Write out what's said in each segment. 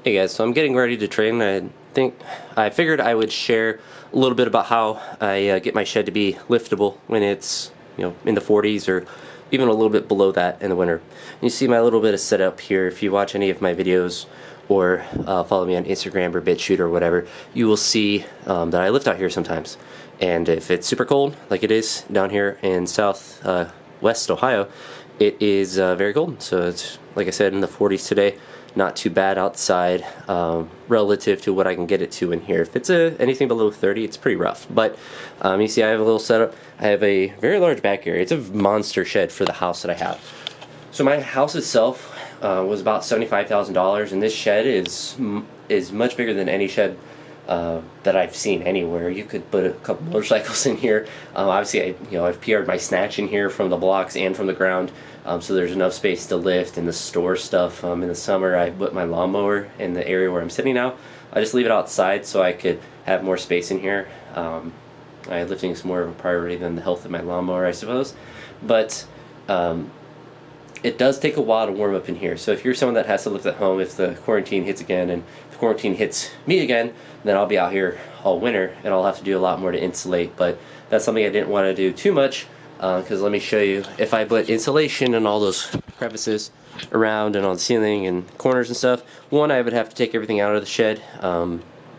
Hey guys, so I'm getting ready to train. I figured I would share a little bit about how I get my shed to be liftable when it's in the 40s or even a little bit below that in the winter. And you see my little bit of setup here. If you watch any of my videos or follow me on Instagram or BitChute or whatever, you will see that I lift out here sometimes. And if it's super cold, like it is down here in south west Ohio, it is very cold. So it's, like I said, in the 40s today. Not too bad outside relative to what I can get it to in here. If it's anything below 30, it's pretty rough. But you see I have a little setup. I have a very large back area. It's a monster shed for the house that I have. So my house itself was about $75,000, and this shed is much bigger than any shed that I've seen anywhere. You could put a couple motorcycles in here. Obviously, I've PR'd my snatch in here from the blocks and from the ground, so there's enough space to lift and to store stuff. In the summer, I put my lawnmower in the area where I'm sitting now. I just leave it outside so I could have more space in here. Lifting is more of a priority than the health of my lawnmower, I suppose. But it does take a while to warm up in here. So if you're someone that has to lift at home, if the quarantine hits again, and if the quarantine hits me again, then I'll be out here all winter, and I'll have to do a lot more to insulate. But that's something I didn't want to do too much, because let me show you. If I put insulation in all those crevices around and on the ceiling and corners and stuff, one, I would have to take everything out of the shed,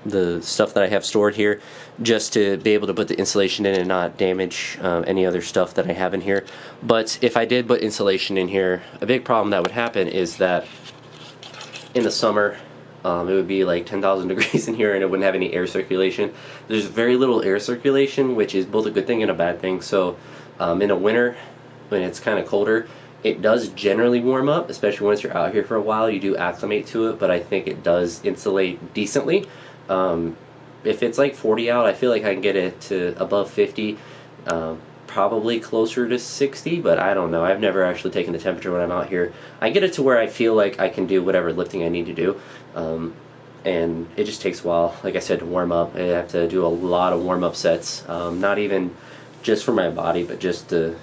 the stuff that I have stored here, just to be able to put the insulation in and not damage any other stuff that I have in here. But if I did put insulation in here, a big problem that would happen is that in the summer it would be like 10,000 degrees in here and it wouldn't have any air circulation. There's very little air circulation, which is both a good thing and a bad thing. So in the winter, when it's kind of colder, it does generally warm up, especially once you're out here for a while. You do acclimate to it, but I think it does insulate decently. If it's like 40 out, I feel like I can get it to above 50, probably closer to 60, but I don't know. I've never actually taken the temperature when I'm out here. I get it to where I feel like I can do whatever lifting I need to do, and it just takes a while, like I said, to warm up. I have to do a lot of warm-up sets, not even just for my body, but just to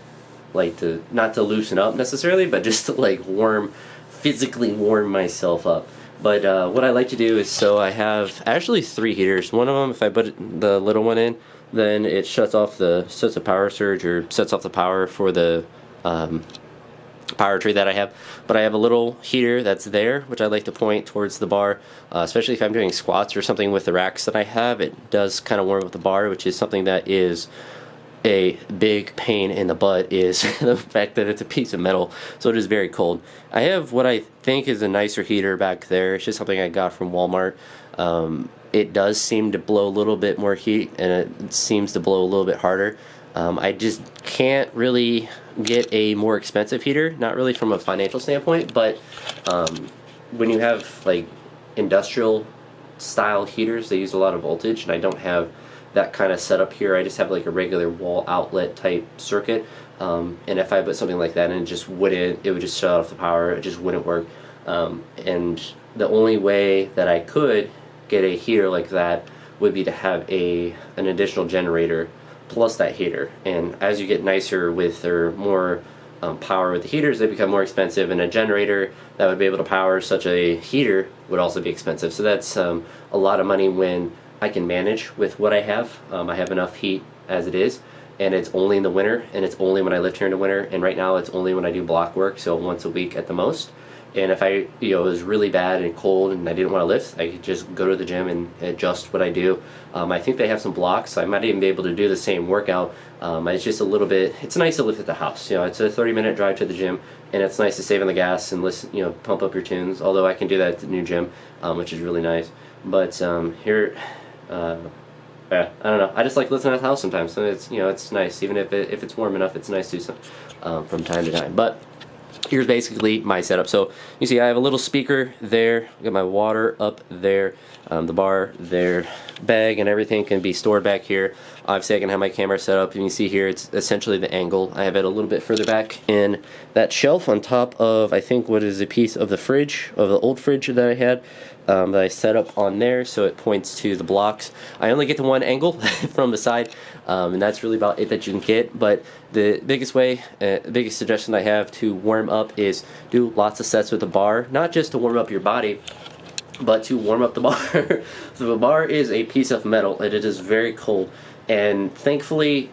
not to loosen up necessarily, but just to physically warm myself up. But what I like to do is, so I have actually 3 heaters. One of them, if I put the little one in, then it sets off the power surge, or sets off the power for the power tree that I have. But I have a little heater that's there, which I like to point towards the bar, especially if I'm doing squats or something with the racks that I have. It does kind of warm up the bar, which is something that is a big pain in the butt, is the fact that it's a piece of metal, so it is very cold. I have what I think is a nicer heater back there. It's just something I got from Walmart. It does seem to blow a little bit more heat, and it seems to blow a little bit harder. I just can't really get a more expensive heater, not really from a financial standpoint, but when you have like industrial style heaters, they use a lot of voltage, and I don't have that kind of setup here. I just have like a regular wall outlet type circuit, and if I put something like that in, it would just shut off the power. It just wouldn't work. And the only way that I could get a heater like that would be to have an additional generator plus that heater. And as you get nicer with, or more power with the heaters, they become more expensive, and a generator that would be able to power such a heater would also be expensive. So that's a lot of money when I can manage with what I have. I have enough heat as it is, and it's only in the winter, and it's only when I lift here in the winter, and right now it's only when I do block work, so once a week at the most. And if it was really bad and cold and I didn't want to lift, I could just go to the gym and adjust what I do. I think they have some blocks, so I might even be able to do the same workout. It's just a little bit, it's nice to lift at the house. It's a 30-minute drive to the gym, and it's nice to save on the gas and listen, pump up your tunes, although I can do that at the new gym, which is really nice. But here, yeah, I don't know. I just like listening at the house sometimes. So it's nice, even if it's warm enough. It's nice to do some from time to time. But here's basically my setup. So you see, I have a little speaker there. I got my water up there, the bar there, bag and everything can be stored back here. Obviously, I can have my camera set up, and you see here it's essentially the angle. I have it a little bit further back in that shelf on top of, I think, what is a piece of the fridge, of the old fridge that I had. That I set up on there, so it points to the blocks. I only get to one angle from the side, and that's really about it that you can get. But the biggest suggestion I have to warm up is do lots of sets with the bar, not just to warm up your body, But to warm up the bar, the bar is a piece of metal and it is very cold. And thankfully,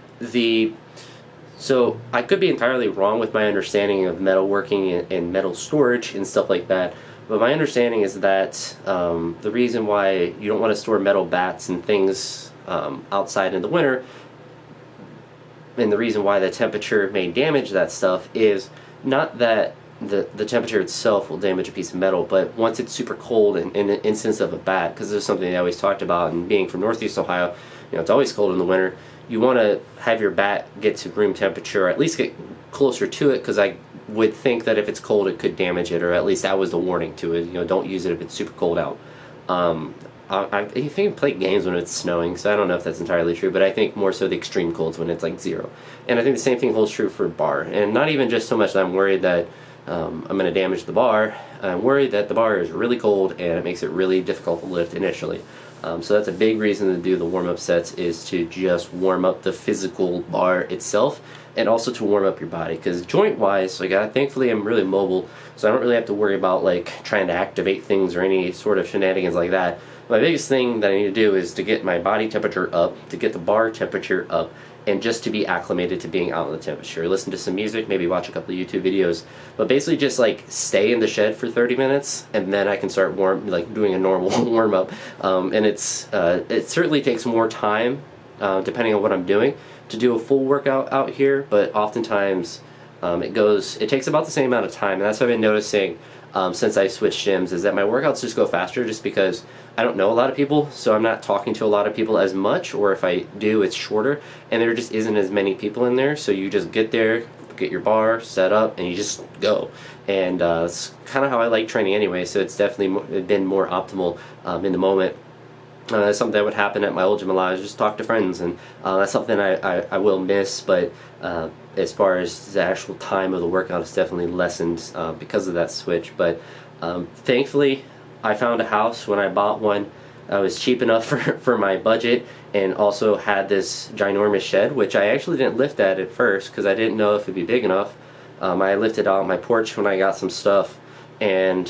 so I could be entirely wrong with my understanding of metalworking and metal storage and stuff like that. But my understanding is that the reason why you don't want to store metal bats and things outside in the winter, and the reason why the temperature may damage that stuff, is not that the temperature itself will damage a piece of metal, but once it's super cold, in an instance of a bat, because this is something I always talked about, and being from Northeast Ohio, it's always cold in the winter. You want to have your bat get to room temperature, or at least get closer to it, because I would think that if it's cold it could damage it, or at least that was the warning to it. Don't use it if it's super cold out. I think you play games when it's snowing, so I don't know if that's entirely true, but I think more so the extreme colds when it's like 0. And I think the same thing holds true for bar. And not even just so much that I'm worried that I'm going to damage the bar. I'm worried that the bar is really cold and it makes it really difficult to lift initially. So that's a big reason to do the warm-up sets, is to just warm up the physical bar itself, and also to warm up your body, because joint-wise, thankfully I'm really mobile, so I don't really have to worry about trying to activate things or any sort of shenanigans like that. My biggest thing that I need to do is to get my body temperature up, to get the bar temperature up, and just to be acclimated to being out in the temperature. Listen to some music, maybe watch a couple of YouTube videos, but basically just stay in the shed for 30 minutes, and then I can start doing a normal warm up. And it certainly takes more time, depending on what I'm doing, to do a full workout out here, but oftentimes it takes about the same amount of time, and that's what I've been noticing since I switched gyms, is that my workouts just go faster, just because I don't know a lot of people, so I'm not talking to a lot of people as much, or if I do, it's shorter, and there just isn't as many people in there, so you just get there, get your bar set up, and you just go. And it's kind of how I like training anyway, so it's definitely been more optimal in the moment. That's something that would happen at my old gym a lot, is just talk to friends, and that's something I will miss, but as far as the actual time of the workout, it's definitely lessened because of that switch. But thankfully, I found a house when I bought one that was cheap enough for my budget, and also had this ginormous shed, which I actually didn't lift at first because I didn't know if it'd be big enough. I lifted out my porch when I got some stuff, and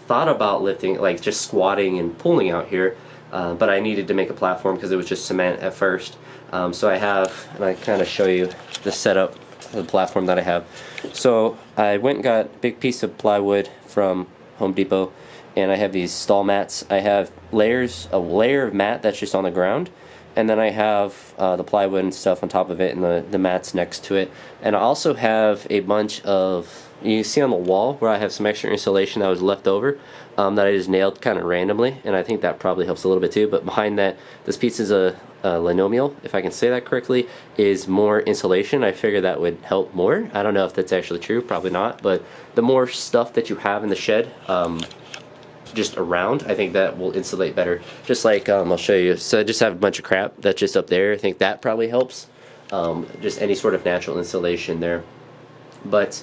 thought about lifting, just squatting and pulling out here, but I needed to make a platform because it was just cement at first. So I have, and I kind of show you the setup of the platform that I have. So I went and got a big piece of plywood from Home Depot, and I have these stall mats. I have a layer of mat that's just on the ground, and then I have the plywood and stuff on top of it, and the mats next to it. And I also have a bunch of, you see on the wall where I have some extra insulation that was left over, that I just nailed kind of randomly, and I think that probably helps a little bit too. But behind that, this piece is a linoleum, if I can say that correctly, is more insulation. I figured that would help more. I don't know if that's actually true, probably not, but the more stuff that you have in the shed, just around, I think that will insulate better. Just I'll show you. So I just have a bunch of crap that's just up there. I think that probably helps. Just any sort of natural insulation there. But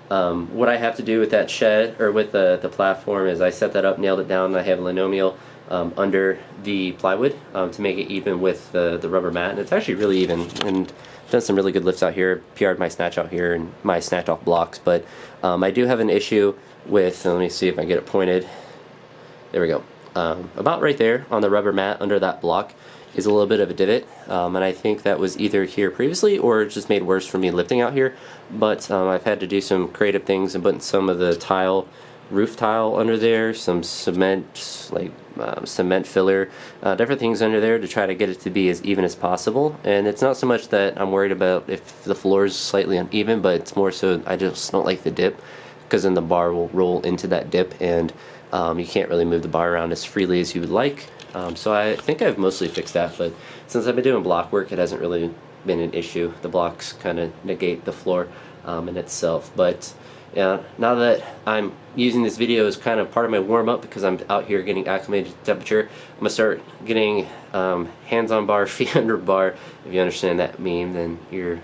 what I have to do with that shed, or with the platform, is I set that up, nailed it down, and I have a linoleum under the plywood to make it even with the rubber mat, and it's actually really even, and done some really good lifts out here, PR'd my snatch out here and my snatch off blocks. But I do have an issue with, let me see if I get it pointed. There we go. About right there on the rubber mat under that block is a little bit of a divot, and I think that was either here previously or it just made worse for me lifting out here. But I've had to do some creative things and put some of the roof tile under there, some cement, cement filler, different things under there to try to get it to be as even as possible. And it's not so much that I'm worried about if the floor is slightly uneven, but it's more so I just don't like the dip, because then the bar will roll into that dip, and you can't really move the bar around as freely as you would like. So I think I've mostly fixed that, but since I've been doing block work, it hasn't really been an issue. The blocks kind of negate the floor in itself. But yeah, now that I'm using this video as kind of part of my warm-up, because I'm out here getting acclimated to temperature, I'm going to start getting hands on bar, feet under bar. If you understand that meme, then you're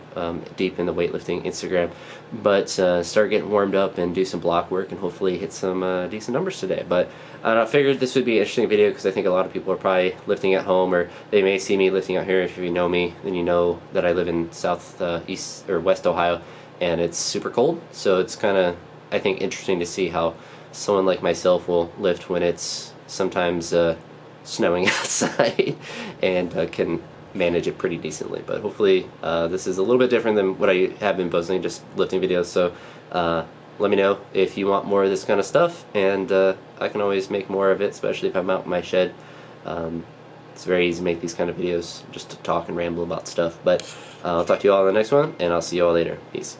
deep in the weightlifting Instagram. But start getting warmed up and do some block work, and hopefully hit some decent numbers today. But I figured this would be an interesting video because I think a lot of people are probably lifting at home, or they may see me lifting out here. If you know me, then you know that I live in East or West Ohio, and it's super cold. So it's kind of, I think, interesting to see how someone like myself will lift when it's sometimes snowing outside and can manage it pretty decently. But hopefully this is a little bit different than what I have been posting, just lifting videos. So let me know if you want more of this kind of stuff, and I can always make more of it, especially if I'm out in my shed. It's very easy to make these kind of videos, just to talk and ramble about stuff. But I'll talk to you all in the next one, and I'll see you all later. Peace.